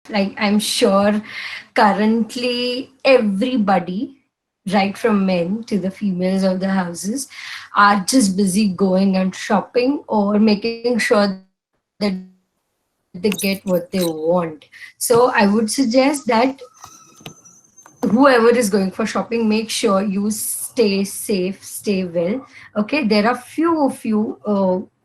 Like I'm sure currently everybody, right from men to the females of the houses, are just busy going and shopping or making sure that they get what they want. So I would suggest that whoever is going for shopping, make sure you stay safe, stay well. Okay, there are few of you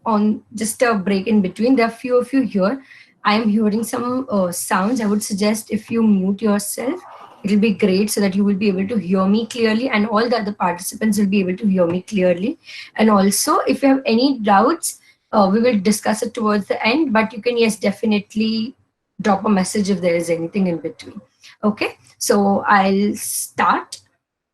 on just a break in between. There are few of you here. I am hearing some sounds. I would suggest if you mute yourself, it'll be great so that you will be able to hear me clearly, and all the other participants will be able to hear me clearly. And also, if you have any doubts, we will discuss it towards the end. But you can, yes, definitely drop a message if there is anything in between. Okay, so I'll start.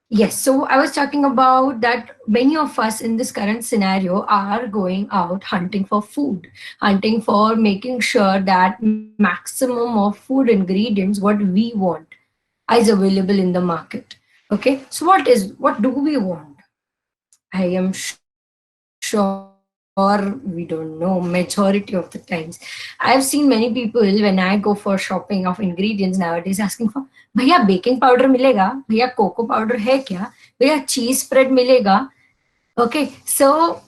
Yes, so I was talking about that many of us in this current scenario are going out hunting for food, hunting for making sure that maximum of food ingredients, what we want, is available in the market. Okay, so what do we want? I am sure we don't know majority of the times. I've seen many people when I go for shopping of ingredients nowadays asking for, भैया baking powder मिलेगा, भैया cocoa powder है क्या, भैया चीज spread मिलेगा. Okay, so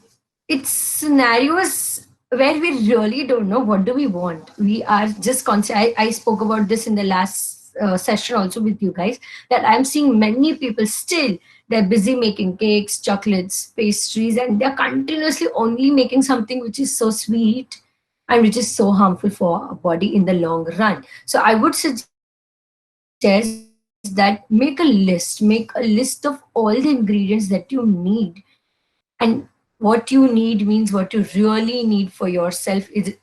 it's scenarios where we really don't know what do we want. We are just I spoke about this in the last session also with you guys, that I'm seeing many people still, they're busy making cakes, chocolates, pastries, and they're continuously only making something which is so sweet and which is so harmful for our body in the long run. So I would suggest that make a list, of all the ingredients that you need. And what you need means what you really need for yourself is,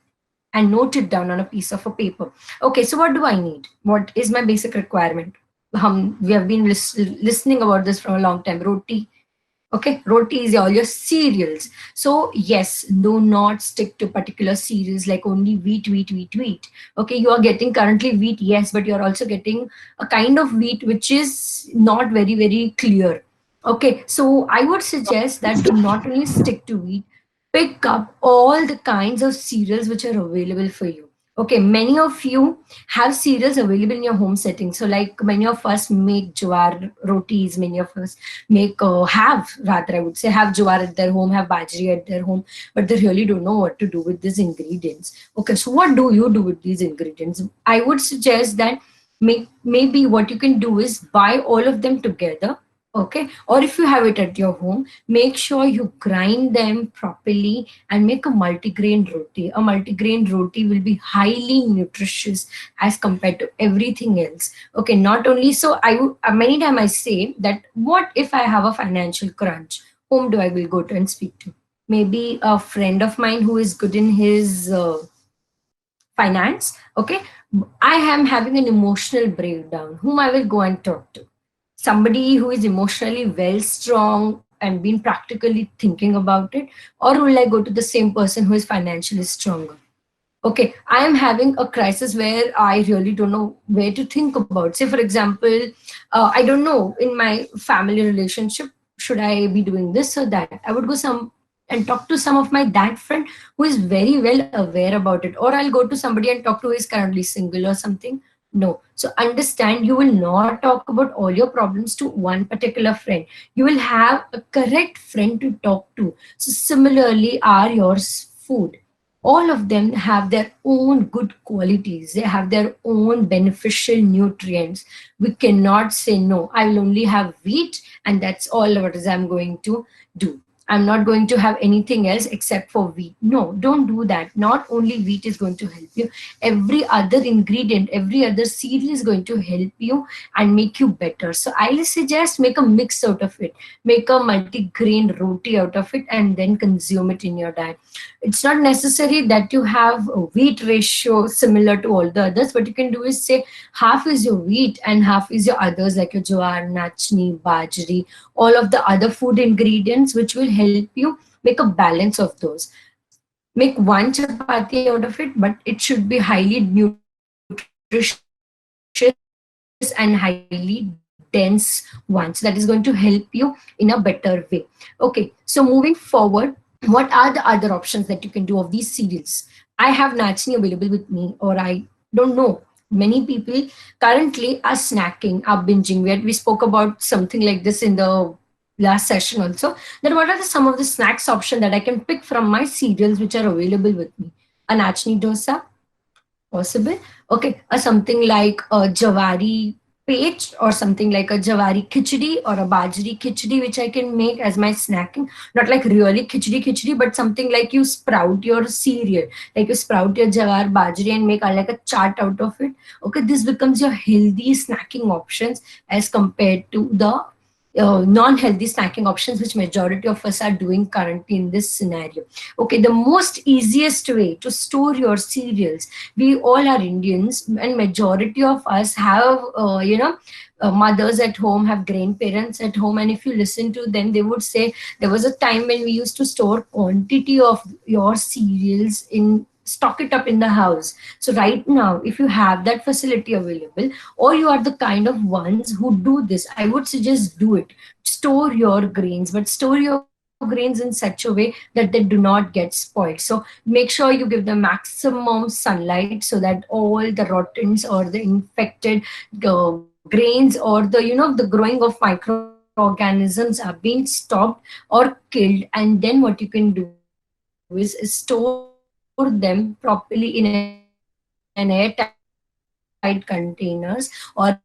and note it down on a piece of a paper. Okay, so what do I need? What is my basic requirement? We have been listening about this for a long time. Roti. Okay, roti is all your cereals. So yes, do not stick to particular cereals like only wheat, wheat, wheat, wheat. Okay, you are getting currently wheat, yes, but you are also getting a kind of wheat which is not very, very clear. Okay, so I would suggest that do not only stick to wheat, pick up all the kinds of cereals which are available for you. Okay, many of you have cereals available in your home setting. So, like many of us make jawar rotis, many of us make have rather I would say have jawar at their home, have bajri at their home, but they really don't know what to do with these ingredients. Okay, so what do you do with these ingredients? I would suggest that maybe what you can do is buy all of them together. Okay, or if you have it at your home, make sure you grind them properly and make a multigrain roti. A multigrain roti will be highly nutritious as compared to everything else. Okay, not only so, many times I say that what if I have a financial crunch? Whom do I will go to and speak to? Maybe a friend of mine who is good in his finance. Okay, I am having an emotional breakdown. Whom I will go and talk to? Somebody who is emotionally well strong and been practically thinking about it, or will I go to the same person who is financially stronger? Okay, I am having a crisis where I really don't know where to think about. Say, for example, I don't know in my family relationship, should I be doing this or that? I would go some and talk to some of my that friend who is very well aware about it, or I'll go to somebody and talk to who is currently single or something. No, so understand, you will not talk about all your problems to one particular friend. You will have a correct friend to talk to. So similarly are yours food. All of them have their own good qualities, they have their own beneficial nutrients. We cannot say no, I will only have wheat and that's all what is I'm going to do. I'm not going to have anything else except for wheat. No, don't do that. Not only wheat is going to help you, every other ingredient, every other cereal is going to help you and make you better. So I'll suggest make a mix out of it, make a multi-grain roti out of it and then consume it in your diet. It's not necessary that you have a wheat ratio similar to all the others. What you can do is say half is your wheat and half is your others like your jowar, nachni, bajri, all of the other food ingredients, which will help you make a balance of those. Make one chapati out of it, but it should be highly nutritious and highly dense one. So that is going to help you in a better way. Okay, so moving forward, what are the other options that you can do of these cereals? I have nachni available with me, or I don't know, but I have it. many people currently are snacking, are binging. We spoke about something like this in the last session also. That what are some of the snacks option that I can pick from my cereals which are available with me? A nachni dosa, possible. Okay, something like a Jawari page or something like a Jawari khichdi or a Bajri khichdi, which I can make as my snacking. Not like really khichdi, but something like you sprout your cereal, like you sprout your Jawar Bajri and make like a chart out of it. Okay, this becomes your healthy snacking options as compared to the non-healthy snacking options which majority of us are doing currently in this scenario. Okay, the most easiest way to store your cereals, we all are Indians and majority of us have mothers at home, have grandparents at home, and if you listen to them they would say there was a time when we used to store quantity of your cereals in, stock it up in the house. So right now if you have that facility available, or you are the kind of ones who do this, I would suggest do it. Store your grains, but store your grains in such a way that they do not get spoiled. So make sure you give them maximum sunlight so that all the rodents or the infected grains or the the growing of microorganisms are being stopped or killed. And then what you can do is store them properly in an airtight containers or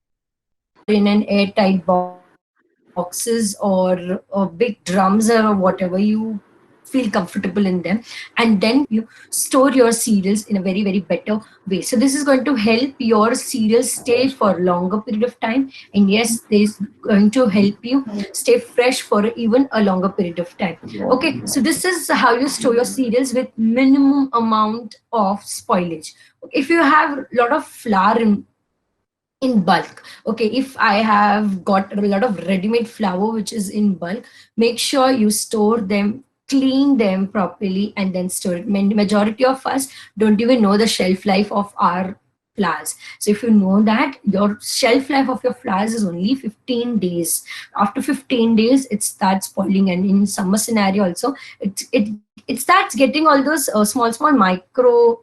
in an airtight boxes or in an airtight boxes or big drums or whatever you feel comfortable in them. And then you store your cereals in a very, very better way. So this is going to help your cereals stay for longer period of time. And yes, this is going to help you stay fresh for even a longer period of time. Okay, so this is how you store your cereals with minimum amount of spoilage. If you have a lot of flour in bulk, okay, if I have got a lot of ready-made flour which is in bulk, make sure you store them, clean them properly, and then store it. Majority of us don't even know the shelf life of our flours. So if you know that your shelf life of your flours is only 15 days, after 15 days it starts spoiling. And in summer scenario also, it starts getting all those small micro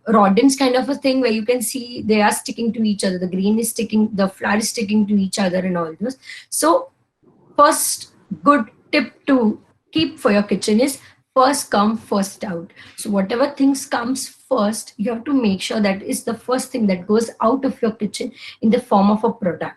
rodents kind of a thing, where you can see they are sticking to each other, the grain is sticking, the flour is sticking to each other and all those. So first good tip to keep for your kitchen is first come first out. So whatever things comes first, you have to make sure that is the first thing that goes out of your kitchen in the form of a product.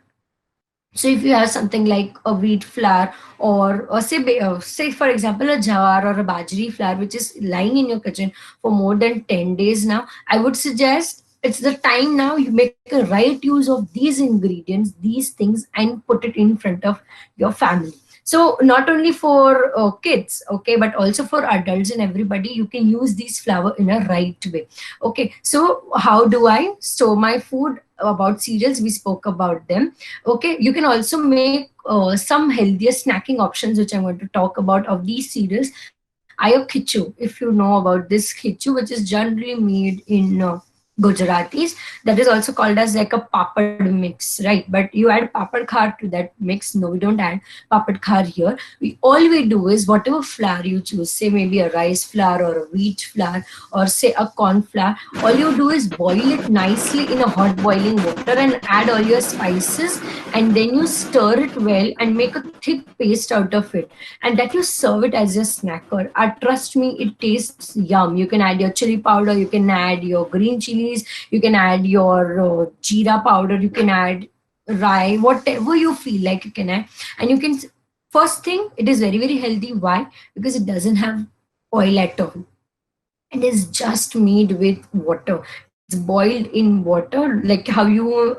So if you have something like a wheat flour or say for example a jawar or a bajri flour which is lying in your kitchen for more than 10 days now, I would suggest it's the time now you make a right use of these ingredients, these things, and put it in front of your family. So not only for kids, okay, but also for adults and everybody, you can use these flour in a right way. Okay, so how do I store my food? About cereals, we spoke about them. Okay, you can also make some healthier snacking options which I'm going to talk about of these cereals. Ayo khichu, if you know about this khichu, which is generally made in Gujaratis, that is also called as like a papad mix, right? But you add papad khar to that mix. No, we don't add papad khar here. We do is whatever flour you choose, say maybe a rice flour or a wheat flour or say a corn flour, all you do is boil it nicely in a hot boiling water and add all your spices, and then you stir it well and make a thick paste out of it, and that you serve it as a snacker. Trust me, it tastes yum. You can add your chili powder, you can add your green chilies, you can add your jeera powder, you can add rye, whatever you feel like you can add. And you can, first thing, it is very, very healthy. Why? Because it doesn't have oil at all. It is just made with water. It's boiled in water, like how you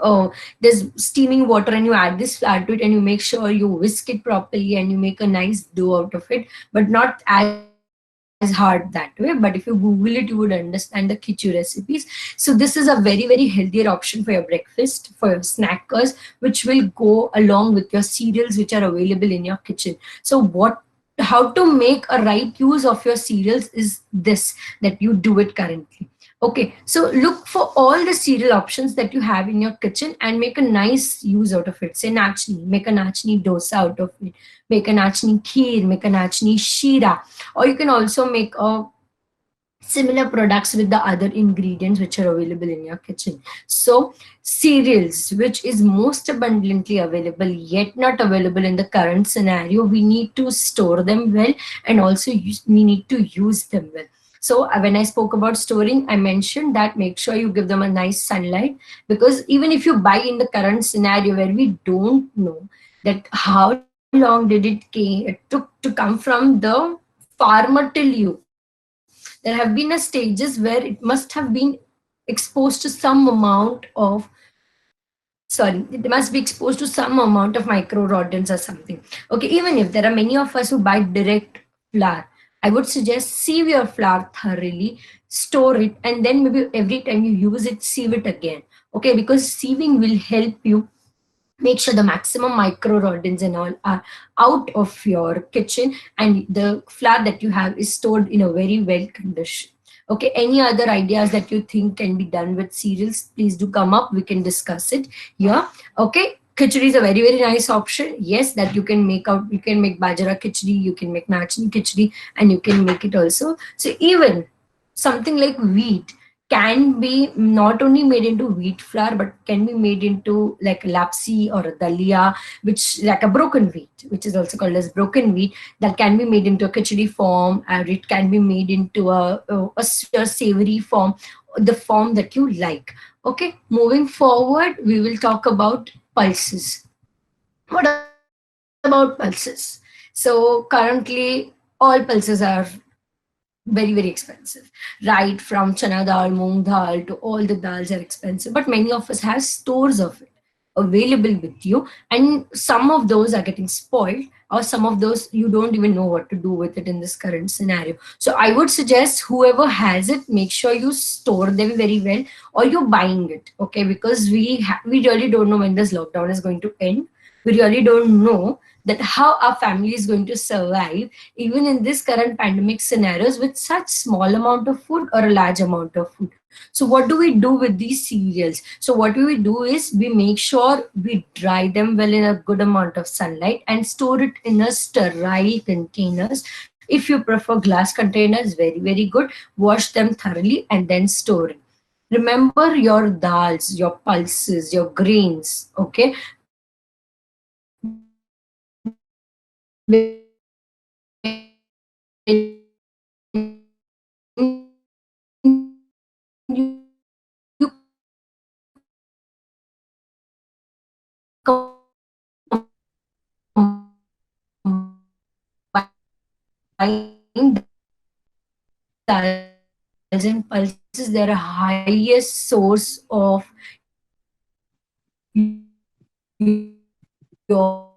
there's steaming water and you add this flour to it and you make sure you whisk it properly and you make a nice dough out of it, but not as hard that way. But if you Google it, you would understand the khichu recipes. So this is a very, very healthier option for your breakfast, for your snackers, which will go along with your cereals which are available in your kitchen. So how to make a right use of your cereals is this, that you do it currently. Okay, so look for all the cereal options that you have in your kitchen and make a nice use out of it. Say nachni, make a nachni dosa out of it, make a nachni kheer, make a nachni shira, or you can also make a similar products with the other ingredients which are available in your kitchen. So cereals, which is most abundantly available yet not available in the current scenario, we need to store them well, and also we need to use them well. So when I spoke about storing, I mentioned that make sure you give them a nice sunlight, because even if you buy in the current scenario where we don't know that how long did it took to come from the farmer till you, there have been a stages where it must have been exposed to some amount of, sorry, it must be exposed to some amount of micro rodents or something. Okay, even if there are many of us who buy direct flour, I would suggest sieve your flour thoroughly, store it, and then maybe every time you use it, sieve it again. Okay, because sieving will help you make sure the maximum micro rodents and all are out of your kitchen, and the flour that you have is stored in a very well condition. Okay, any other ideas that you think can be done with cereals, please do come up, we can discuss it here. Okay, khichdi is a very very nice option. Yes, that you can make out, you can make bajra khichdi, you can make nachni khichdi, and you can make it also. So even something like wheat can be not only made into wheat flour, but can be made into like lapsi or a dalia, which like a broken wheat, which is also called as broken wheat, that can be made into a khichdi form, and it can be made into a savory form, the form that you like. Okay, moving forward, we will talk about pulses. What about pulses? So currently all pulses are very very expensive, right from chana dal, moong dal, to all the dals are expensive, but many of us have stores of it available with you, and some of those are getting spoiled, or some of those you don't even know what to do with it in this current scenario. So I would suggest whoever has it, make sure you store them very well, or you're buying it. Okay, because we really don't know when this lockdown is going to end. We really don't know that how our family is going to survive even in this current pandemic scenarios with such small amount of food or a large amount of food. So what do we do with these cereals? So what we do is we make sure we dry them well in a good amount of sunlight and store it in a sterile containers. If you prefer glass containers, very very good. Wash them thoroughly and then store it. Remember your dals, your pulses, your grains, okay, dals and pulses, they're a highest source of your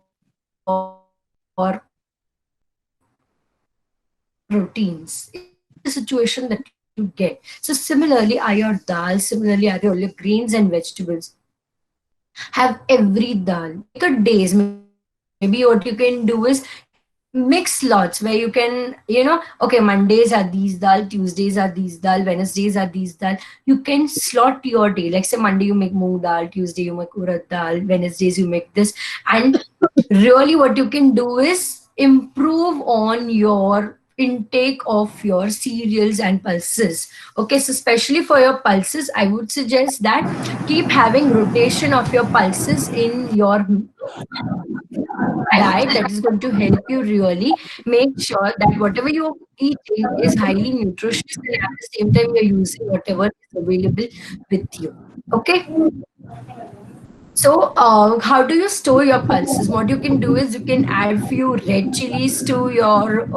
proteins in the situation that you get. So similarly are your dal, similarly are all your grains and vegetables. Have every dal, make a days. Maybe what you can do is mix lots where you can, okay, Mondays are these dal, Tuesdays are these dal, Wednesdays are these dal. You can slot your day, like say Monday you make moong dal, Tuesday you make urad dal, Wednesdays you make this. And really what you can do is improve on your intake of your cereals and pulses. Okay, so especially for your pulses, I would suggest that keep having rotation of your pulses in your diet. That is going to help you really make sure that whatever you're eating is highly nutritious, and at the same time you're using whatever is available with you. Okay, so, how do you store your pulses? What you can do is you can add few red chilies to your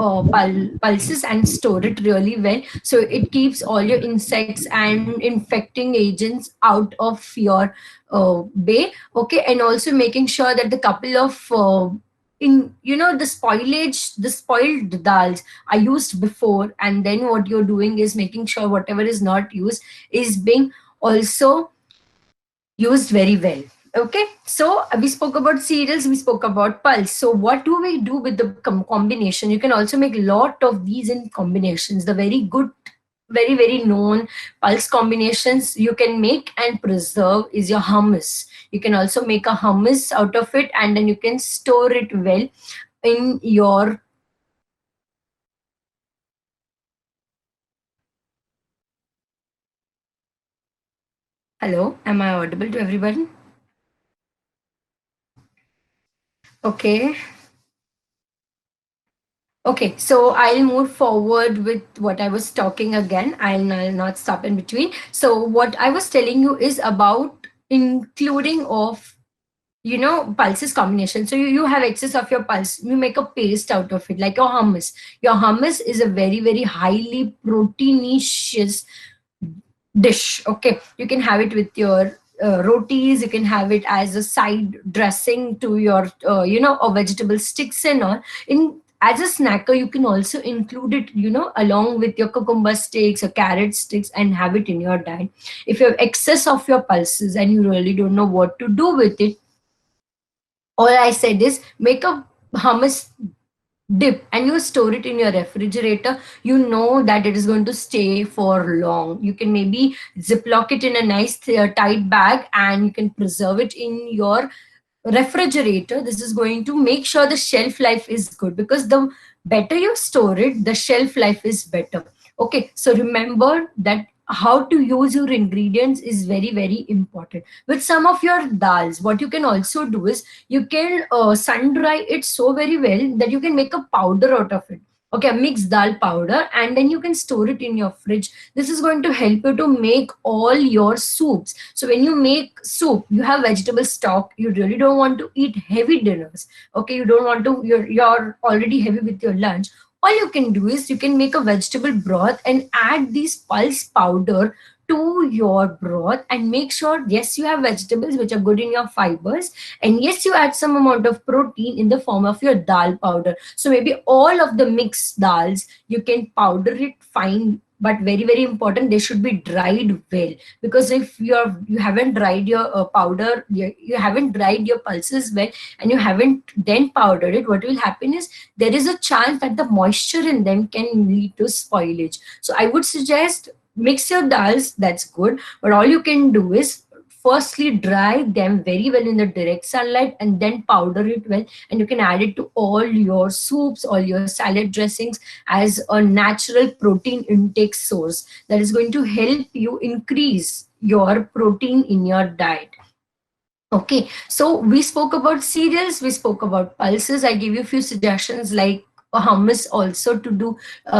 pulses and store it really well. So it keeps all your insects and infecting agents out of your bay. Okay, and also making sure that the couple of in the spoilage, the spoiled dals are used before, and then what you're doing is making sure whatever is not used is being also used very well. Okay, so we spoke about cereals, we spoke about pulse. So what do we do with the combination? You can also make a lot of these in combinations. The very good, very very known pulse combinations you can make and preserve is your hummus. You can also make a hummus out of it, and then you can store it well in your Hello, am I audible to everyone? Okay. Okay, so I'll move forward with what I was talking again. I'll not stop in between. So what I was telling you is about including of pulses combination. So you have excess of your pulse, you make a paste out of it, like your hummus is a very very highly proteinaceous dish. Okay, you can have it with your rotis, you can have it as a side dressing to your or vegetable sticks and all. In as a snacker, you can also include it, along with your cucumber sticks or carrot sticks, and have it in your diet. If you have excess of your pulses and you really don't know what to do with it, all I said is make a hummus dip and you store it in your refrigerator. You know that it is going to stay for long. You can maybe ziplock it in a nice tight bag and you can preserve it in your refrigerator. This is going to make sure the shelf life is good, because the better you store it, the shelf life is better. Okay, so remember that how to use your ingredients is very very important. With some of your dals, what you can also do is you can sun dry it so very well that you can make a powder out of it. Okay, a mixed dal powder, and then you can store it in your fridge. This is going to help you to make all your soups. So when you make soup, you have vegetable stock, you really don't want to eat heavy dinners. Okay, you don't want to, you're already heavy with your lunch. All you can do is you can make a vegetable broth and add these pulse powder to your broth, and make sure, yes, you have vegetables which are good in your fibers, and yes, you add some amount of protein in the form of your dal powder. So maybe all of the mixed dals, you can powder it fine, but very very important, they should be dried well. Because if you haven't dried your powder, you haven't dried your pulses well, and you haven't then powdered it, what will happen is there is a chance that the moisture in them can lead to spoilage. So I would suggest mix your dals, that's good, but all you can do is firstly dry them very well in the direct sunlight and then powder it well, and you can add it to all your soups, all your salad dressings, as a natural protein intake source that is going to help you increase your protein in your diet. Okay, so we spoke about cereals, we spoke about pulses. I give you a few suggestions like hummus, also to do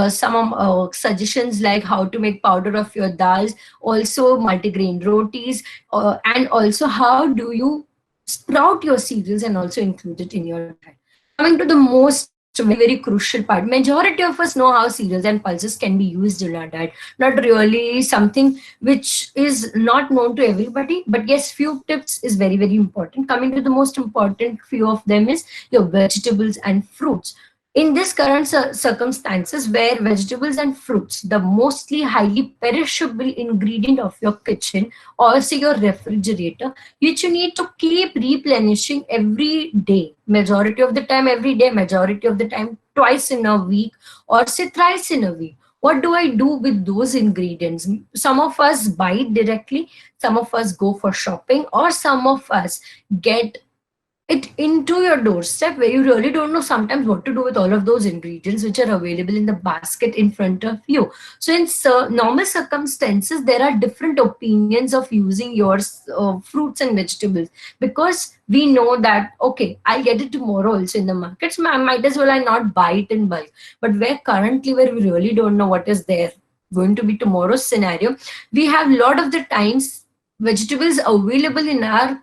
some suggestions like how to make powder of your dals, also multigrain rotis, and also how do you sprout your cereals and also include it in your diet. Coming to the most very very crucial part, majority of us know how cereals and pulses can be used in our diet. Not really something which is not known to everybody, but yes, few tips is very very important. Coming to the most important few of them is your vegetables and fruits. In this current circumstances where vegetables and fruits, the mostly highly perishable ingredient of your kitchen or say your refrigerator, which you need to keep replenishing every day, majority of the time every day, majority of the time twice in a week, or say thrice in a week. What do I do with those ingredients? Some of us buy it directly, some of us go for shopping, or some of us get it into your doorstep where you really don't know sometimes what to do with all of those ingredients which are available in the basket in front of you. So in normal circumstances, there are different opinions of using your fruits and vegetables, because we know that okay, I'll get it tomorrow also in the markets, might as well I not buy it in bulk. But where we really don't know what is there going to be tomorrow's scenario, we have a lot of the times vegetables available in our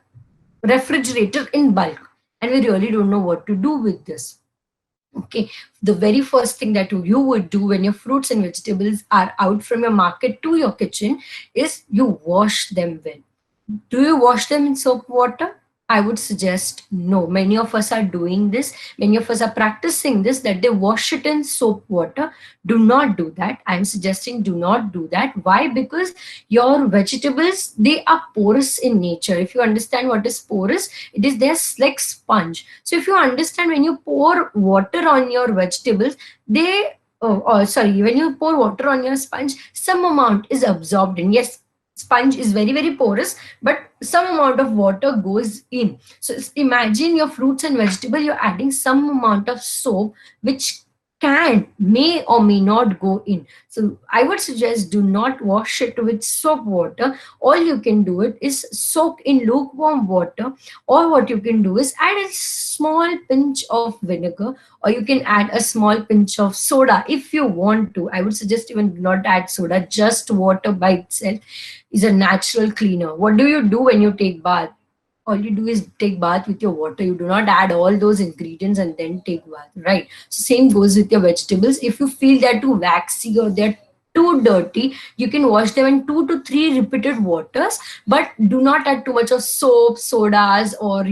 refrigerator in bulk, and we really don't know what to do with this. Okay, the very first thing that you would do when your fruits and vegetables are out from your market to your kitchen is you wash them well. Do you wash them in soap water? I would suggest no. Many of us are doing this. Many of us are practicing this, that they wash it in soap water. Do not do that. I'm suggesting do not do that. Why? Because your vegetables, they are porous in nature. If you understand what is porous, it is they're like sponge. So if you understand, when you pour water on your vegetables, when you pour water on your sponge, some amount is absorbed in. Yes, sponge is very very porous, but some amount of water goes in. So imagine your fruits and vegetable, you're adding some amount of soap which can, may or may not go in. So I would suggest do not wash it with soap water. All you can do it is soak in lukewarm water, or what you can do is add a small pinch of vinegar, or you can add a small pinch of soda if you want to. I would suggest even do not add soda, just water by itself is a natural cleaner. What do you do when you take bath? All you do is take bath with your water. You do not add all those ingredients and then take bath, right? So same goes with your vegetables. If you feel they're too waxy or they're too dirty, you can wash them in 2 to 3 repeated waters, but do not add too much of soap, sodas, or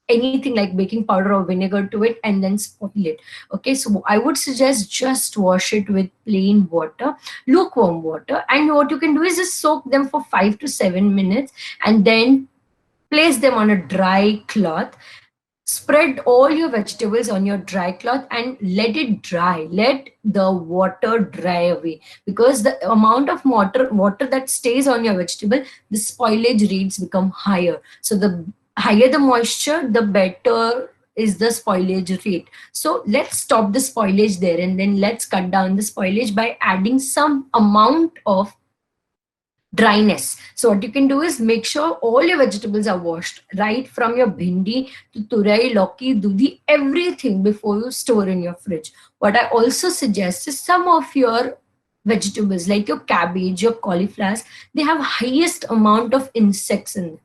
anything like baking powder or vinegar to it and then spoil it. Okay, so I would suggest just wash it with plain water, lukewarm water, and what you can do is just soak them for 5 to 7 minutes and then place them on a dry cloth. Spread all your vegetables on your dry cloth and let it dry. Let the water dry away, because the amount of water that stays on your vegetable, the spoilage rates become higher. So the higher the moisture, the better is the spoilage rate. So let's stop the spoilage there, and then let's cut down the spoilage by adding some amount of dryness. So what you can do is make sure all your vegetables are washed, right from your bhindi to turai, loki, dudi, everything before you store in your fridge. What I also suggest is some of your vegetables like your cabbage, your cauliflowers, they have highest amount of insects in them.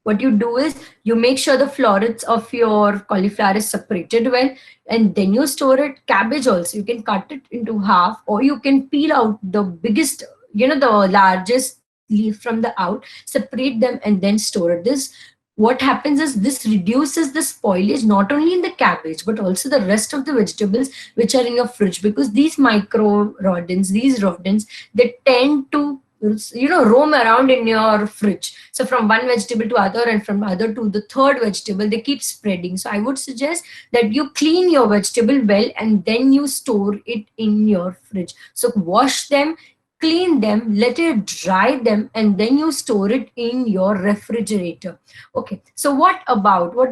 What you do is you make sure the florets of your cauliflower is separated well, and then you store it. Cabbage also, you can cut it into half, or you can peel out the biggest, the largest leaf from the out, separate them and then store it. This, what happens is this reduces the spoilage not only in the cabbage but also the rest of the vegetables which are in your fridge, because these micro rodents, these rodents, they tend to roam around in your fridge. So from one vegetable to other, and from other to the third vegetable, they keep spreading. So I would suggest that you clean your vegetable well and then you store it in your fridge. So wash them, clean them, let it dry them, and then you store it in your refrigerator. Okay, so what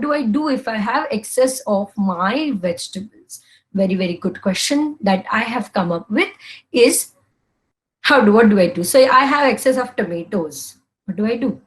do I do if I have excess of my vegetables? Very, very good question that I have come up with is, what do I do? So I have excess of tomatoes. What do I do?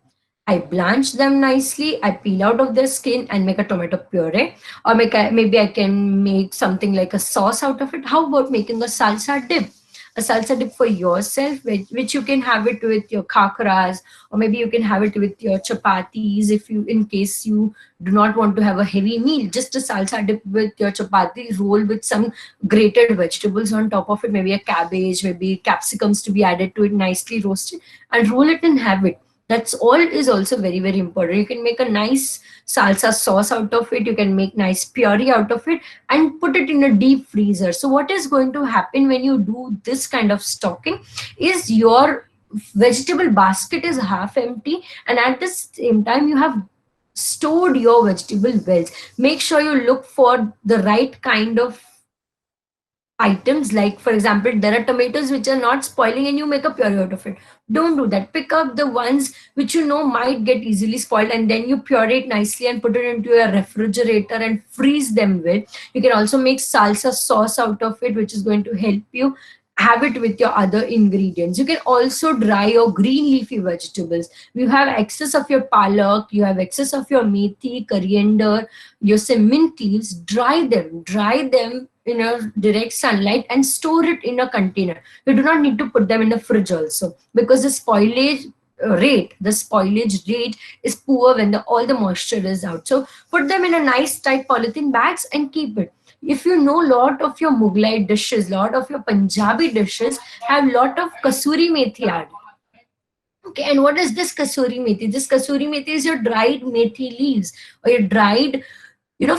I blanch them nicely. I peel out of their skin and make a tomato puree, or maybe I can make something like a sauce out of it. How about making a salsa dip? A salsa dip for yourself, which you can have it with your khakras, or maybe you can have it with your chapatis if you, in case you do not want to have a heavy meal. Just a salsa dip with your chapati, roll with some grated vegetables on top of it, maybe a cabbage, maybe capsicums to be added to it, nicely roasted, and roll it and have it. That's all is also very, very important. You can make a nice salsa sauce out of it. You can make nice puree out of it and put it in a deep freezer. So what is going to happen when you do this kind of stocking is your vegetable basket is half empty, and at the same time you have stored your vegetable well. Make sure you look for the right kind of items, like for example there are tomatoes which are not spoiling and you make a puree out of it. Don't do that. Pick up the ones which you know might get easily spoiled, and then you puree it nicely and put it into your refrigerator and freeze them well. You can also make salsa sauce out of it, which is going to help you have it with your other ingredients. You can also dry your green leafy vegetables. You have excess of your palak, you have excess of your methi, coriander, your some mint leaves. Dry them in a direct sunlight and store it in a container. You do not need to put them in the fridge also, because the spoilage rate is poor when all the moisture is out. So put them in a nice tight polythene bags and keep it. If you know, lot of your Mughlai dishes, lot of your Punjabi dishes have lot of kasuri methi added. Okay, and what is this kasuri methi? This kasuri methi is your dried methi leaves, or your dried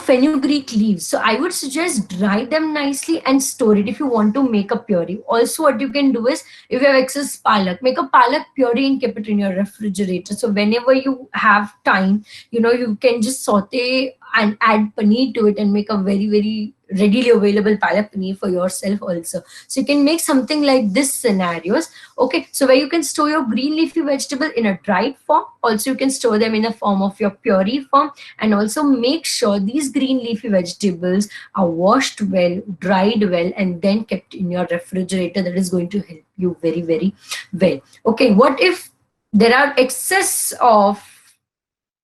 fenugreek leaves. So I would suggest dry them nicely and store it if you want to make a puree. Also, what you can do is, if you have excess palak, make a palak puree and keep it in your refrigerator. So whenever you have time, you can just saute and add paneer to it and make a very, very readily available palak paneer for yourself also. So you can make something like this scenarios. Okay, so where you can store your green leafy vegetable in a dried form, also you can store them in a form of your puree form, and also make sure these green leafy vegetables are washed well, dried well, and then kept in your refrigerator. That is going to help you very, very well. Okay, what if there are excess of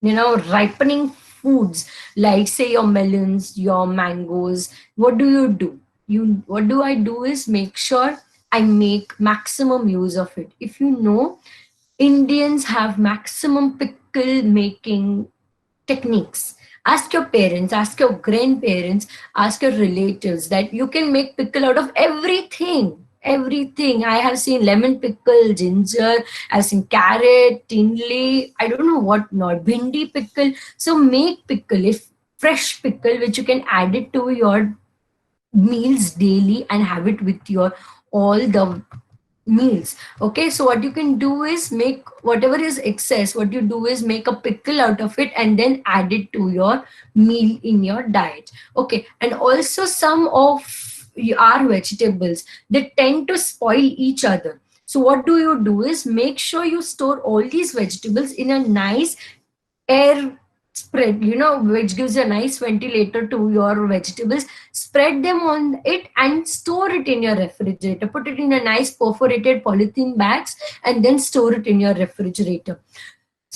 ripening foods, like say your melons, your mangoes? What do you do? What do I do is make sure I make maximum use of it. If you know, Indians have maximum pickle making techniques. Ask your parents, ask your grandparents, ask your relatives that you can make pickle out of everything. Everything. I have seen lemon pickle, ginger, I've seen carrot, tinley, I don't know what not, bhindi pickle. So make pickle, if fresh pickle, which you can add it to your meals daily and have it with your all the meals. Okay, so what you can do is make whatever is excess, what you do is make a pickle out of it and then add it to your meal in your diet. Okay, and also some of our vegetables, they tend to spoil each other. So what do you do is make sure you store all these vegetables in a nice air spread, which gives a nice ventilator to your vegetables. Spread them on it and store it in your refrigerator. Put it in a nice perforated polythene bags and then store it in your refrigerator.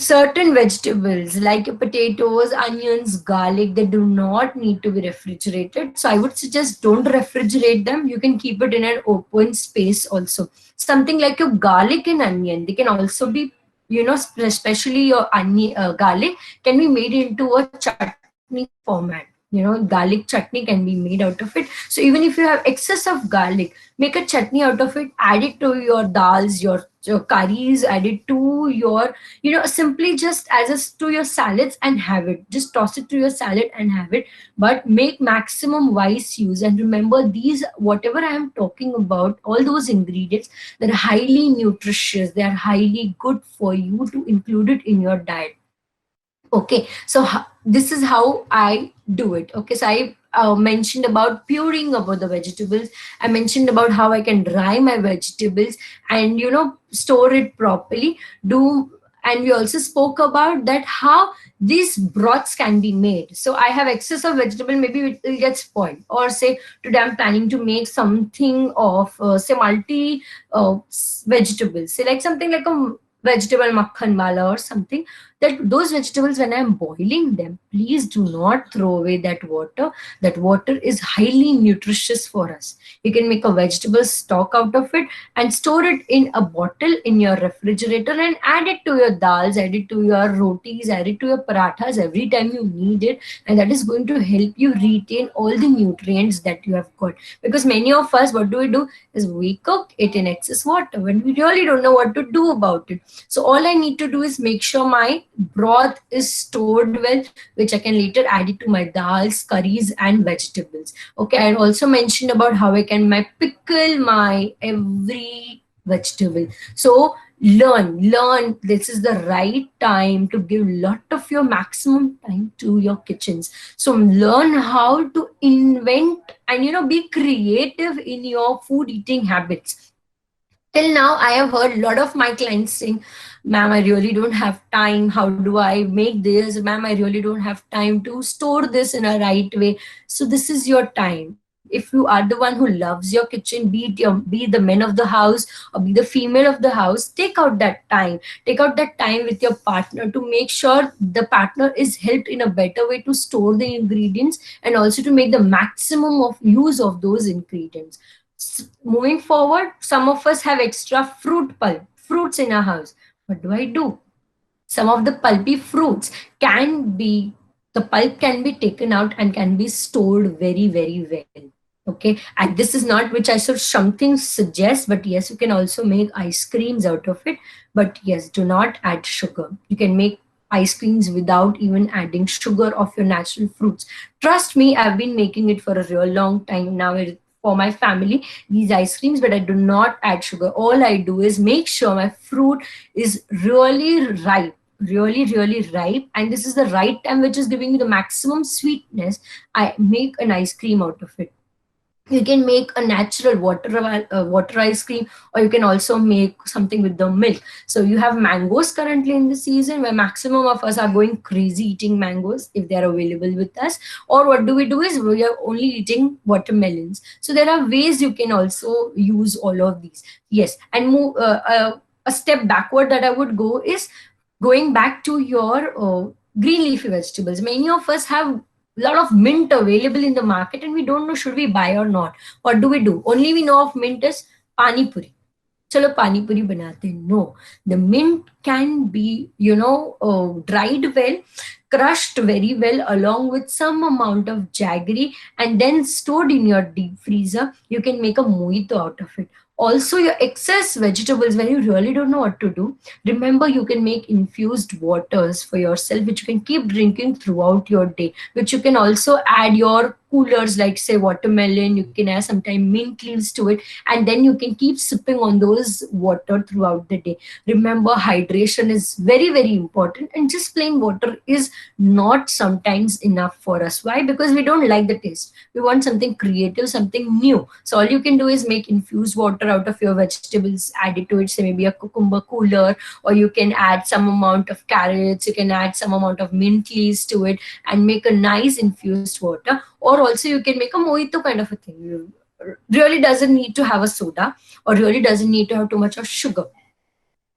Certain vegetables like potatoes, onions, garlic, they do not need to be refrigerated. So I would suggest don't refrigerate them. You can keep it in an open space also. Something like your garlic and onion, they can also be, especially your onion, garlic can be made into a chutney format. Garlic chutney can be made out of it. So even if you have excess of garlic, make a chutney out of it, add it to your dals, your curries, add it to your, simply just as a, to your salads and have it. Just toss it to your salad and have it. But make maximum wise use. And remember, these, whatever I am talking about, all those ingredients, they're highly nutritious. They are highly good for you to include it in your diet. Okay, so this is how I do it. Okay, so I mentioned about puring about the vegetables. I mentioned about how I can dry my vegetables and store it properly. Do And we also spoke about that how these broths can be made. So I have excess of vegetable, maybe it will get spoiled. Or say today I'm planning to make something of say multi vegetables. Say like something like a vegetable makhan wala or something. That those vegetables, when I'm boiling them, please do not throw away that water. That water is highly nutritious for us. You can make a vegetable stock out of it and store it in a bottle in your refrigerator and add it to your dals, add it to your rotis, add it to your parathas every time you need it. And that is going to help you retain all the nutrients that you have got. Because many of us, what do? Is we cook it in excess water when we really don't know what to do about it. So all I need to do is make sure my broth is stored well, which I can later add it to my dals, curries, and vegetables. Okay, I also mentioned about how I can pickle my every vegetable. So learn. This is the right time to give lot of your maximum time to your kitchens. So learn how to invent and be creative in your food eating habits. Till now, I have heard a lot of my clients saying, ma'am, I really don't have time. How do I make this? Ma'am, I really don't have time to store this in a right way. So this is your time. If you are the one who loves your kitchen, be the men of the house or be the female of the house, take out that time. Take out that time with your partner to make sure the partner is helped in a better way to store the ingredients and also to make the maximum of use of those ingredients. Moving forward, some of us have extra fruits in our house. What do I do? Some of the pulpy fruits can be, the pulp can be taken out and can be stored very, very well. Okay, and this is not which I should something suggest, but yes, you can also make ice creams out of it. But yes, do not add sugar. You can make ice creams without even adding sugar of your natural fruits. Trust me, I've been making it for a real long time now. For my family, these ice creams, but I do not add sugar. All I do is make sure my fruit is really ripe. really ripe and this is the right time which is giving you the maximum sweetness, I make an ice cream out of it. You can make a natural water ice cream, or you can also make something with the milk. So you have mangoes currently in the season where maximum of us are going crazy eating mangoes if they are available with us. Or what do we do is we are only eating watermelons. So there are ways you can also use all of these. Yes, and move a step backward that I would go is going back to your green leafy vegetables. Many of us have lot of mint available in the market and we don't know should we buy or not. What do we do? Only we know of mint is pani puri. Chalo pani puri banate hain. No, the mint can be, dried well, crushed very well along with some amount of jaggery and then stored in your deep freezer. You can make a mojito out of it. Also, your excess vegetables, when you really don't know what to do, remember you can make infused waters for yourself, which you can keep drinking throughout your day, which you can also add your coolers, like say watermelon, you can add sometime mint leaves to it, and then you can keep sipping on those water throughout the day. Remember, hydration is very important, and just plain water is not sometimes enough for us. Why? Because we don't like the taste. We want something creative, something new. So all you can do is make infused water out of your vegetables, add it to it, say maybe a cucumber cooler, or you can add some amount of carrots, you can add some amount of mint leaves to it and make a nice infused water. Or also you can make a mojito kind of a thing. Really doesn't need to have a soda, or really doesn't need to have too much of sugar.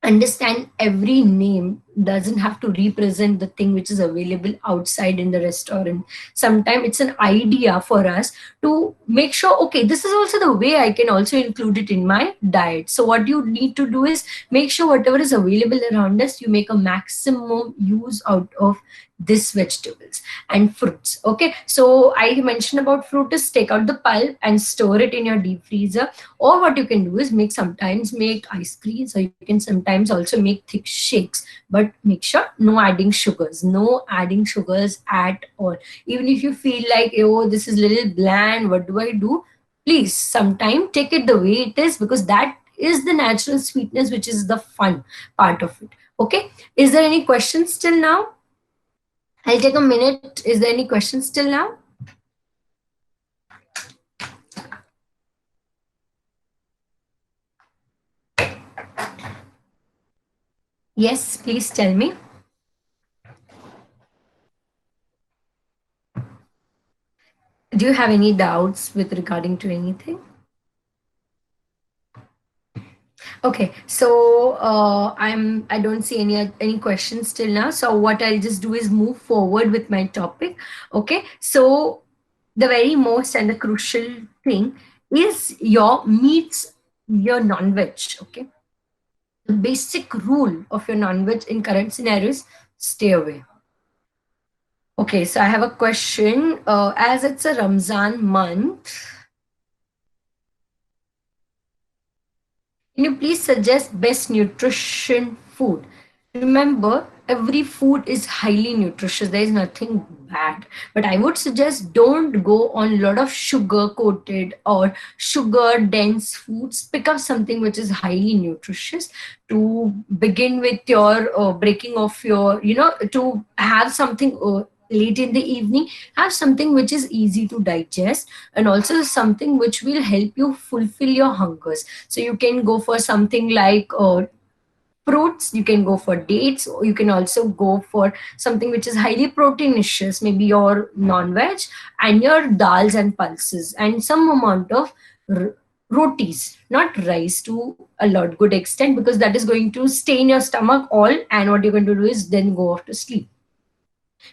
Understand, every name doesn't have to represent the thing which is available outside in the restaurant. Sometimes it's an idea for us to make sure, okay, this is also the way I can also include it in my diet. So what you need to do is make sure whatever is available around us, you make a maximum use out of this vegetables and fruits. Okay, so I mentioned about fruit is take out the pulp and store it in your deep freezer. Or what you can do is sometimes make ice creams, or you can sometimes also make thick shakes, but make sure no adding sugars at all. Even if you feel like, oh, this is a little bland, what do I do? Please sometime take it the way it is, because that is the natural sweetness, which is the fun part of it. Okay, is there any questions till now? I'll take a minute. Is there any questions till now? Yes, please tell me. Do you have any doubts with regarding to anything? Okay, so I don't see any questions till now. So what I'll just do is move forward with my topic. Okay, so the very most and the crucial thing is your meats, your non-veg. Okay, the basic rule of your non-veg in current scenarios: stay away. Okay, so I have a question. As it's a Ramzan month, can you please suggest best nutrition food? Remember, every food is highly nutritious. There is nothing bad. But I would suggest don't go on a lot of sugar coated or sugar dense foods. Pick up something which is highly nutritious to begin with your breaking of your, to have something late in the evening. Have something which is easy to digest, and also something which will help you fulfill your hungers. So you can go for something like fruits, you can go for dates, or you can also go for something which is highly proteinous, maybe your non-veg and your dals and pulses and some amount of rotis, not rice to a lot good extent, because that is going to stay in your stomach all, and what you're going to do is then go off to sleep.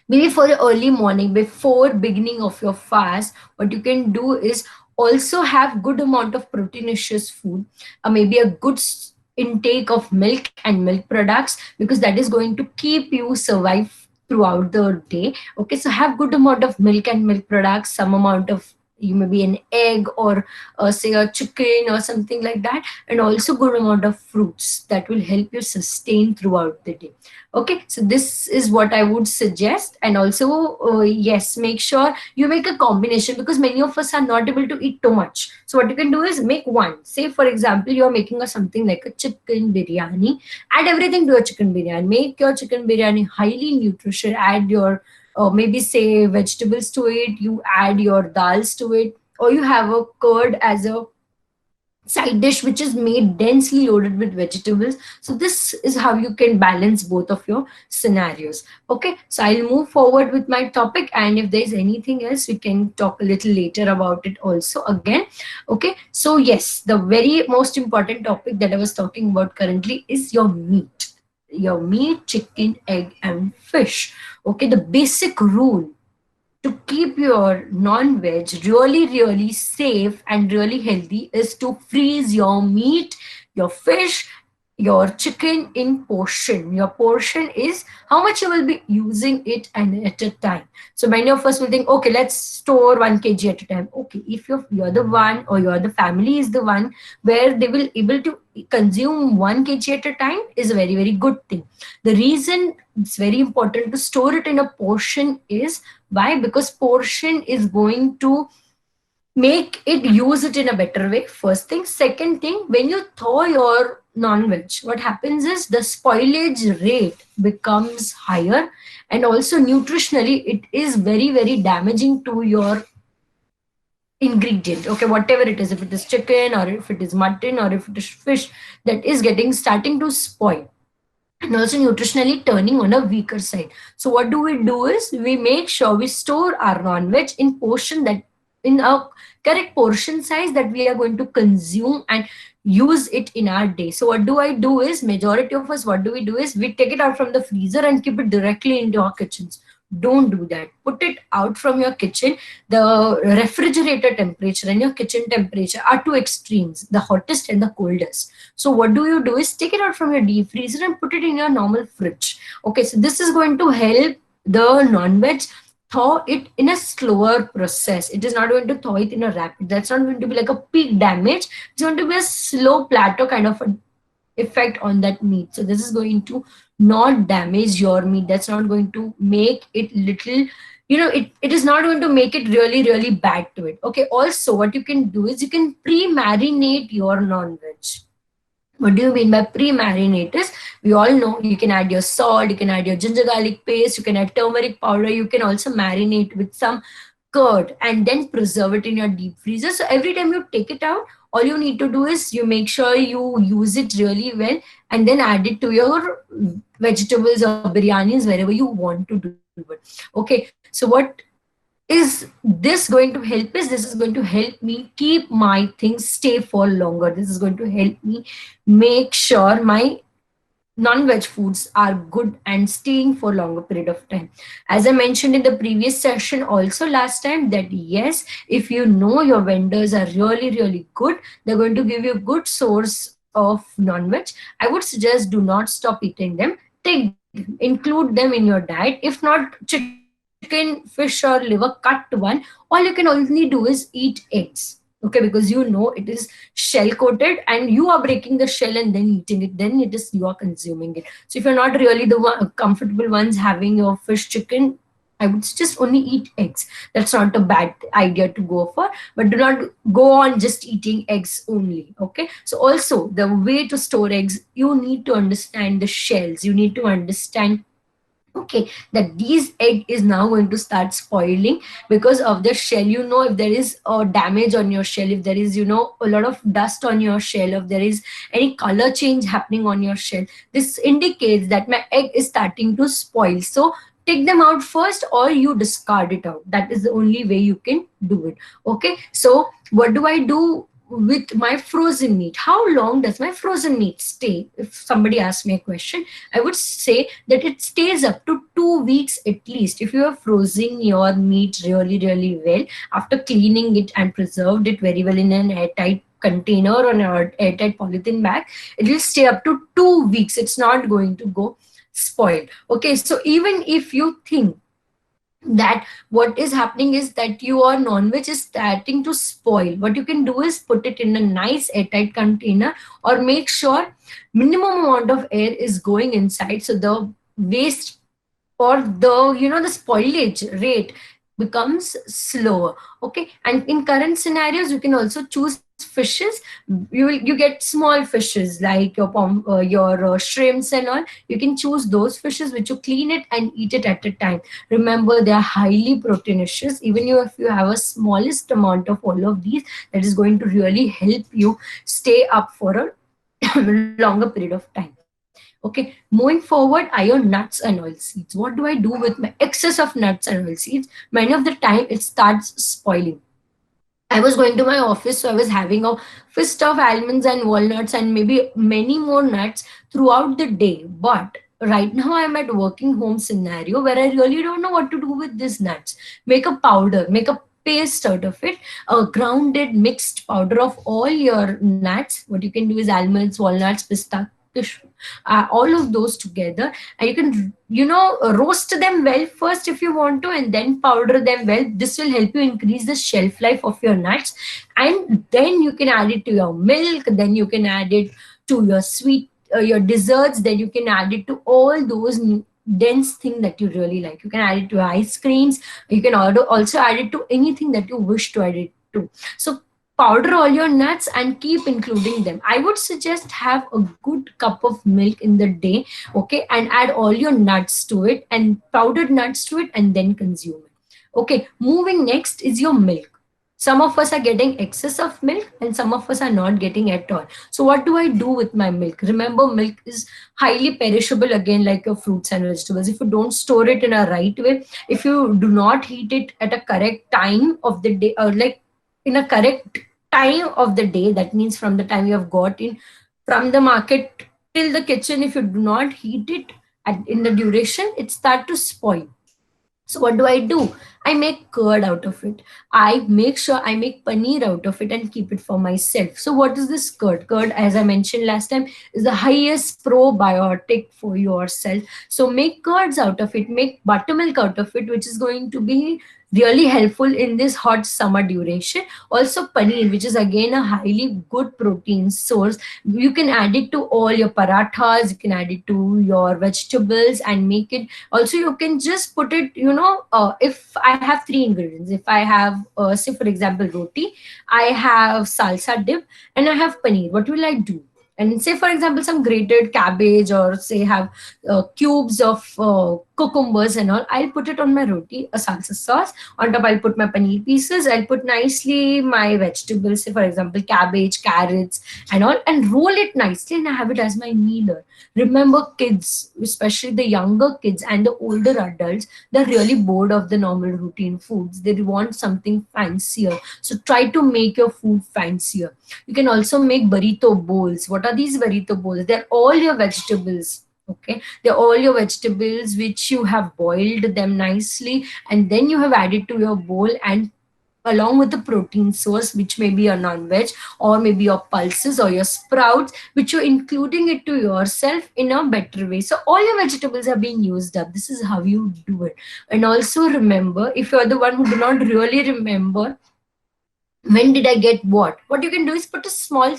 Maybe for the early morning before beginning of your fast, what you can do is also have good amount of proteinous food, maybe a good intake of milk and milk products, because that is going to keep you survive throughout the day. Okay, so have good amount of milk and milk products, some amount of you may be an egg or say a chicken or something like that, and also good amount of fruits that will help you sustain throughout the day. Okay, so this is what I would suggest. And also yes, make sure you make a combination, because many of us are not able to eat too much. So what you can do is make one. Say for example, you are making a something like a chicken biryani. Add everything to a chicken biryani. Make your chicken biryani highly nutritious. Add your maybe say vegetables to it. You add your dals to it, or you have a curd as a side dish which is made densely loaded with vegetables. So this is how you can balance both of your scenarios. Okay, so I'll move forward with my topic, and if there's anything else we can talk a little later about it also again. Okay, so yes, the very most important topic that I was talking about currently is your meat. Your meat, chicken, egg and fish. Okay, the basic rule to keep your non-veg really really safe and really healthy is to freeze your meat, your fish, your chicken in portion. Your portion is how much you will be using it and at a time. So many of us will think, okay, let's store 1 kg at a time. Okay, if you're the one, or you're the family is the one where they will able to consume 1 kg at a time, is a very very good thing. The reason it's very important to store it in a portion is why? Because portion is going to make it use it in a better way. First thing. Second thing, when you thaw your non-veg, what happens is the spoilage rate becomes higher, and also nutritionally it is very very damaging to your ingredient. Okay, whatever it is, if it is chicken or if it is mutton or if it is fish, that is getting starting to spoil, and also nutritionally turning on a weaker side. So what do we do is we make sure we store our non-veg in portion, that in a correct portion size that we are going to consume and use it in our day. So what do I do is, majority of us, what do we do is we take it out from the freezer and keep it directly into our kitchens. Don't do that. Put it out from your kitchen. The refrigerator temperature and your kitchen temperature are two extremes, the hottest and the coldest. So what do you do is take it out from your deep freezer and put it in your normal fridge. Okay, so this is going to help the non-veg thaw it in a slower process. It is not going to thaw it in a rapid. That's not going to be like a peak damage. It's going to be a slow plateau kind of a effect on that meat. So this is going to not damage your meat. That's not going to make it little, it is not going to make it really really bad to it. Okay, also what you can do is you can pre-marinate your non-veg. What do you mean by pre-marinate is, we all know you can add your salt, you can add your ginger garlic paste, you can add turmeric powder, you can also marinate with some curd and then preserve it in your deep freezer. So every time you take it out, all you need to do is you make sure you use it really well and then add it to your vegetables or biryanis wherever you want to do it. Okay, so what is this going to help is, this is going to help me keep my things stay for longer. This is going to help me make sure my non-veg foods are good and staying for longer period of time. As I mentioned in the previous session also last time, that yes, if you know your vendors are really really good, they're going to give you a good source of non-veg, I would suggest do not stop eating them. Take them, include them in your diet. If not chicken, fish or liver, cut one. All you can only do is eat eggs. Okay, because you know it is shell coated and you are breaking the shell and then eating it, then it is you are consuming it. So if you're not really the comfortable ones having your fish, chicken, I would just only eat eggs. That's not a bad idea to go for, but do not go on just eating eggs only. Okay. So also the way to store eggs, you need to understand the shells. You need to understand, okay, that these egg is now going to start spoiling because of the shell. You know, if there is a damage on your shell, if there is, a lot of dust on your shell, if there is any color change happening on your shell, this indicates that my egg is starting to spoil. So take them out first or you discard it out. That is the only way you can do it. Okay, so what do I do with my frozen meat? How long does my frozen meat stay? If somebody asks me a question, I would say that it stays up to 2 weeks at least. If you are freezing your meat really really well, after cleaning it and preserved it very well in an airtight container or an airtight polythene bag, it will stay up to 2 weeks. It's not going to go spoiled. Okay, so even if you think that what is happening is that your non-veg is starting to spoil. What you can do is put it in a nice airtight container, or make sure minimum amount of air is going inside, so the waste or the the spoilage rate becomes slower. Okay, and in current scenarios you can also choose fishes. You get small fishes like your shrimps and all. You can choose those fishes which you clean it and eat it at a time. Remember, they are highly proteinaceous. Even if you have a smallest amount of all of these, that is going to really help you stay up for a longer period of time. Okay, moving forward are your nuts and oil seeds. What do I do with my excess of nuts and oil seeds? Many of the time it starts spoiling. I was going to my office, so I was having a fist of almonds and walnuts and maybe many more nuts throughout the day. But right now I'm at working home scenario where I really don't know what to do with these nuts. Make a powder, make a paste out of it, a grounded mixed powder of all your nuts. What you can do is almonds, walnuts, pistachios, all of those together, and you can roast them well first if you want to, and then powder them well. This will help you increase the shelf life of your nuts, and then you can add it to your milk, then you can add it to your sweet your desserts, then you can add it to all those dense thing that you really like. You can add it to ice creams. You can also add it to anything that you wish to add it to. So powder all your nuts and keep including them. I would suggest have a good cup of milk in the day, okay, and add all your nuts to it and powdered nuts to it, and then consume it. Okay, moving next is your milk. Some of us are getting excess of milk and some of us are not getting at all. So what do I do with my milk? Remember, milk is highly perishable, again, like your fruits and vegetables. If you don't store it in a right way, if you do not heat it at a correct time of the day, or like in a correct time of the day, that means from the time you have got in from the market till the kitchen, if you do not heat it in the duration, it start to spoil. So what do I do? I make curd out of it. I make sure I make paneer out of it and keep it for myself. So what is this curd? Curd, as I mentioned last time, is the highest probiotic for yourself. So make curds out of it, make buttermilk out of it, which is going to be really helpful in this hot summer duration. Also paneer, which is again a highly good protein source. You can add it to all your parathas, you can add it to your vegetables and make it. Also you can just put it, if I have three ingredients, if I have say for example roti, I have salsa dip, and I have paneer, what will I do? And say for example some grated cabbage, or say have cubes of cucumbers and all, I'll put it on my roti, a salsa sauce. On top I'll put my paneer pieces, I'll put nicely my vegetables, say for example cabbage, carrots and all, and roll it nicely, and I have it as my meal. Remember, kids, especially the younger kids and the older adults, they're really bored of the normal routine foods. They want something fancier. So try to make your food fancier. You can also make burrito bowls. What are these burrito bowls? They're all your vegetables. Okay, they're all your vegetables which you have boiled them nicely, and then you have added to your bowl, and along with the protein source, which may be a non-veg, or maybe your pulses or your sprouts, which you're including it to yourself in a better way. So all your vegetables are being used up. This is how you do it. And also remember, if you're the one who do not really remember when did I get what you can do is put a small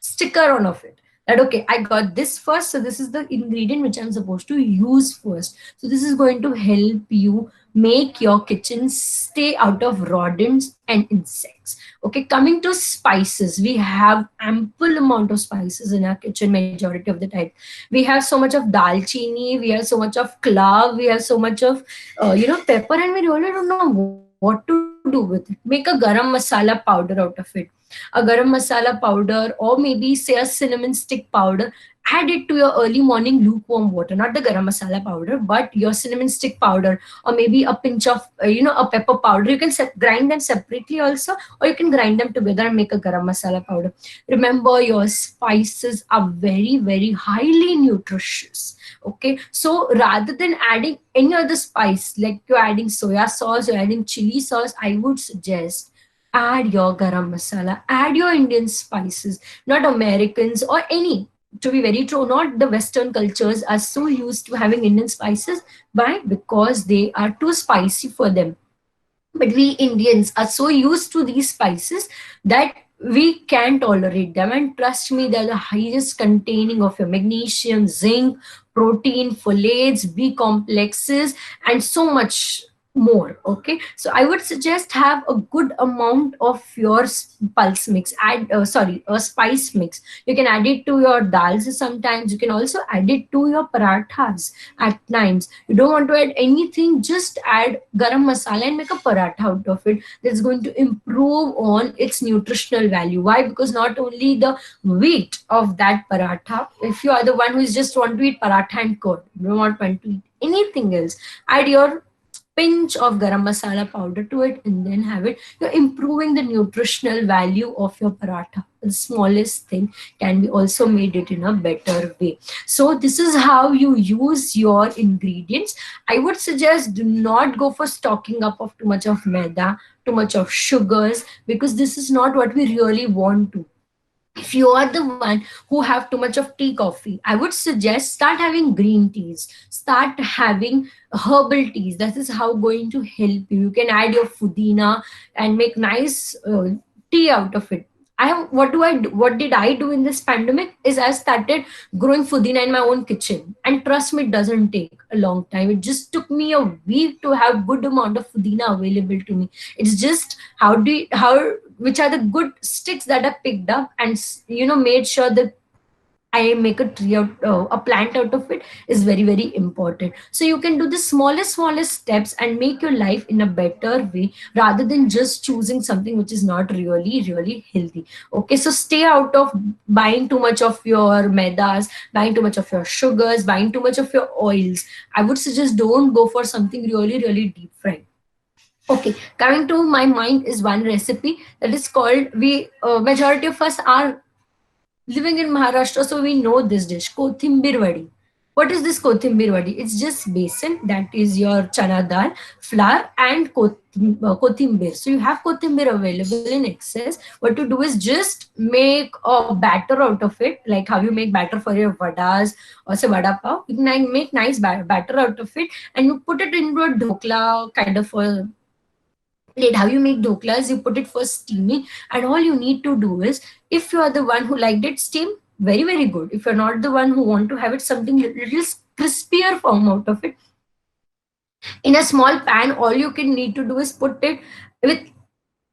sticker on of it, that okay, I got this first, so this is the ingredient which I'm supposed to use first. So this is going to help you make your kitchen stay out of rodents and insects. Okay, coming to spices, we have ample amount of spices in our kitchen majority of the time. We have so much of dalchini, we have so much of clove, we have so much of pepper, and we really don't know what to do with it. Make a garam masala powder out of it, a garam masala powder, or maybe say a cinnamon stick powder. Add it to your early morning lukewarm water, not the garam masala powder, but your cinnamon stick powder, or maybe a pinch of a pepper powder. You can grind them separately also, or you can grind them together and make a garam masala powder. Remember, your spices are very very highly nutritious. Okay, so rather than adding any other spice, like you're adding soya sauce, you're adding chili sauce, I would suggest add your garam masala, add your Indian spices, not Americans or any. to be very true, not the Western cultures are so used to having Indian spices. Why? Because they are too spicy for them. But we Indians are so used to these spices that we can tolerate them. And trust me, they're the highest containing of your magnesium, zinc, protein, folates, B complexes, and so much more. Okay, so I would suggest have a good amount of your pulse mix. Add, sorry, a spice mix. You can add it to your dals sometimes. You can also add it to your parathas at times. You don't want to add anything, just add garam masala and make a paratha out of it. That's going to improve on its nutritional value. Why? Because not only the weight of that paratha, if you are the one who is just want to eat paratha and curd, you don't want to eat anything else, add your pinch of garam masala powder to it and then have it. You're improving the nutritional value of your paratha. The smallest thing can be also made it in a better way. So this is how you use your ingredients. I would suggest do not go for stocking up of too much of maida, too much of sugars, because this is not what we really want to. If you are the one who have too much of tea coffee, I would suggest start having green teas, start having herbal teas. That is how going to help you. You can add your pudina and make nice tea out of it. I have, what did I do in this pandemic is I started growing pudina in my own kitchen, and trust me, it doesn't take a long time. It just took me a week to have good amount of pudina available to me. It's just how which are the good sticks that are picked up and made sure that I make a tree out, a plant out of it is very, very important. So you can do the smallest steps and make your life in a better way rather than just choosing something which is not really, really healthy. Okay, so stay out of buying too much of your maidas, buying too much of your sugars, buying too much of your oils. I would suggest don't go for something really, really deep fried. Okay, coming to my mind is one recipe that is called, we majority of us are living in Maharashtra, so we know this dish, Kothimbir Vadi. What is this Kothimbir Vadi? It's just besan, that is your chana dal, flour, and Kothimbir. So you have Kothimbir available in excess. What you do is just make a batter out of it, like how you make batter for your vadas or say vada pav. You can make nice batter out of it, and you put it into a dhokla kind of a plate. How you make doklas, you put it first steaming, and all you need to do is, if you are the one who liked it steam, very, very good. If you're not the one who want to have it something little crispier form out of it, in a small pan, all you can need to do is put it with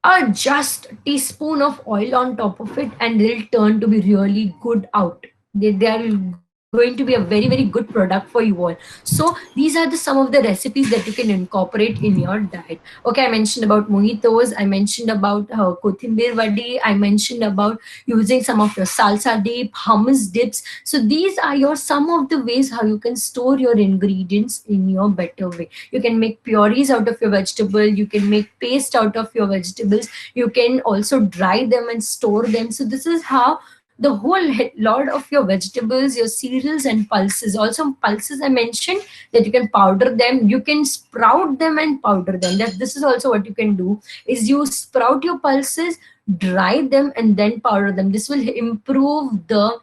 a just teaspoon of oil on top of it, and they'll turn to be really good out. They are going to be a very, very good product for you all. So these are some of the recipes that you can incorporate in your diet. Okay, I mentioned about mojitos, I mentioned about kothimber vadi, I mentioned about using some of your salsa dip, hummus dips. So these are your some of the ways how you can store your ingredients in your better way. You can make purees out of your vegetable, you can make paste out of your vegetables, you can also dry them and store them. So this is how the whole lot of your vegetables, your cereals and pulses. Also pulses I mentioned that you can powder them, you can sprout them and powder them. That this is also what you can do is you sprout your pulses, dry them and then powder them. This will improve the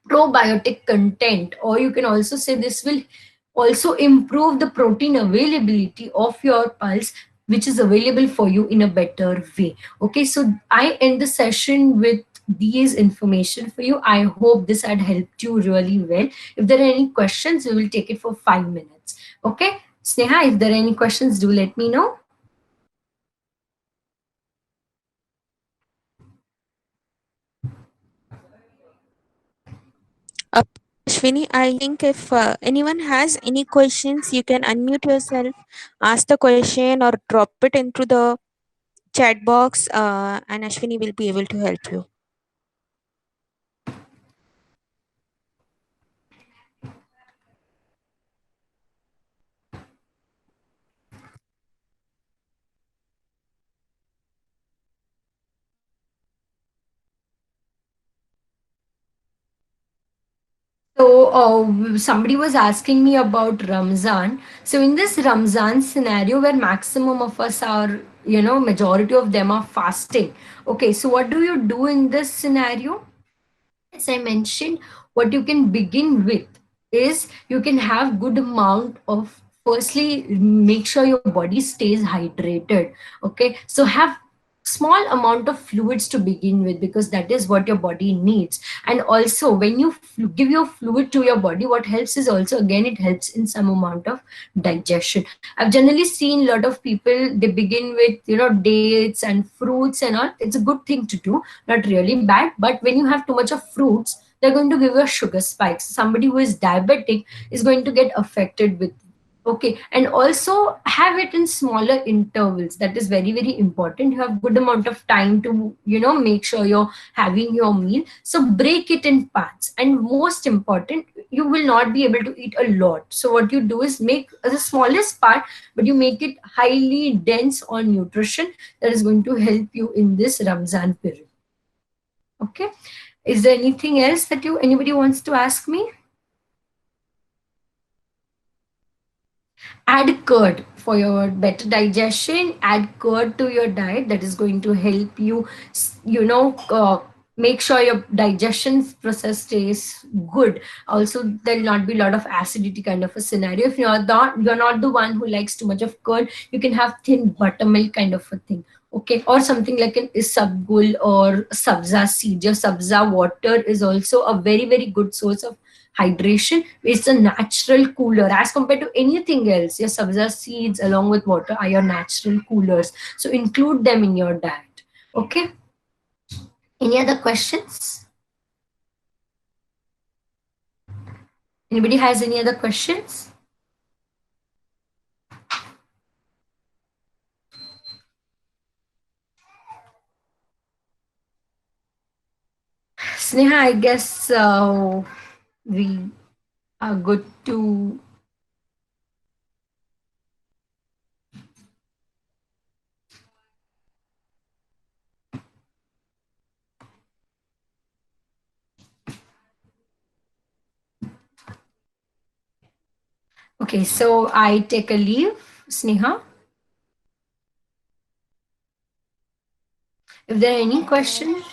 probiotic content, or you can also say this will also improve the protein availability of your pulse, which is available for you in a better way. Okay, so I end the session with these information for you. I hope this had helped you really well. If there are any questions, we will take it for 5 minutes. Okay, Sneha, if there are any questions, do let me know. Ashwini, I think if anyone has any questions, you can unmute yourself, ask the question, or drop it into the chat box, and Ashwini will be able to help you. So somebody was asking me about Ramzan. So in this Ramzan scenario where maximum of us are, majority of them are fasting. Okay, so what do you do in this scenario? as I mentioned, what you can begin with is you can have good amount of, firstly, make sure your body stays hydrated. Okay, so have small amount of fluids to begin with, because that is what your body needs. And also when you give your fluid to your body, what helps is also, again, it helps in some amount of digestion. I've generally seen a lot of people, they begin with, dates and fruits and all. It's a good thing to do, not really bad. But when you have too much of fruits, they're going to give you a sugar spikes. Somebody who is diabetic is going to get affected with. Okay, and also have it in smaller intervals. That is very, very important. You have good amount of time to, make sure you're having your meal. So break it in parts. And most important, you will not be able to eat a lot. So what you do is make the smallest part, but you make it highly dense on nutrition. That is going to help you in this Ramzan period. Okay, is there anything else that anybody wants to ask me? Add curd for your better digestion. Add curd to your diet. That is going to help you, make sure your digestion process stays good. Also, there'll not be a lot of acidity kind of a scenario. If you're not the one who likes too much of curd, you can have thin buttermilk kind of a thing. Okay, or something like an isabgul or sabza seed. Your sabza water is also a very, very good source of hydration. It's a natural cooler as compared to anything else. Your sabza seeds along with water are your natural coolers, so include them in your diet. Okay, any other questions? Anybody has any other questions? Sneha, I guess we are good to. Okay, so I take a leave, Sneha. If there are any questions,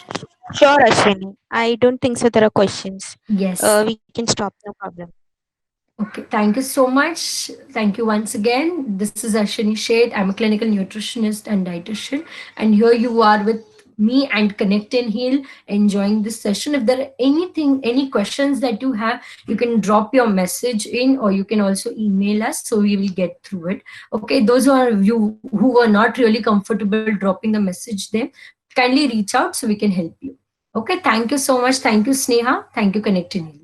Sure, Ashwini. I don't think so. There are questions. yes. We can stop. No problem. Okay, thank you so much. Thank you once again. This is Ashwini Sheth. I'm a clinical nutritionist and dietitian. And here you are with me and Connect and Heal, enjoying this session. If there are any questions that you have, you can drop your message in, or you can also email us, so we will get through it. Okay, those who are you who are not really comfortable dropping the message there, kindly reach out so we can help you. Okay, thank you so much. Thank you, Sneha. Thank you, Connect and Heal.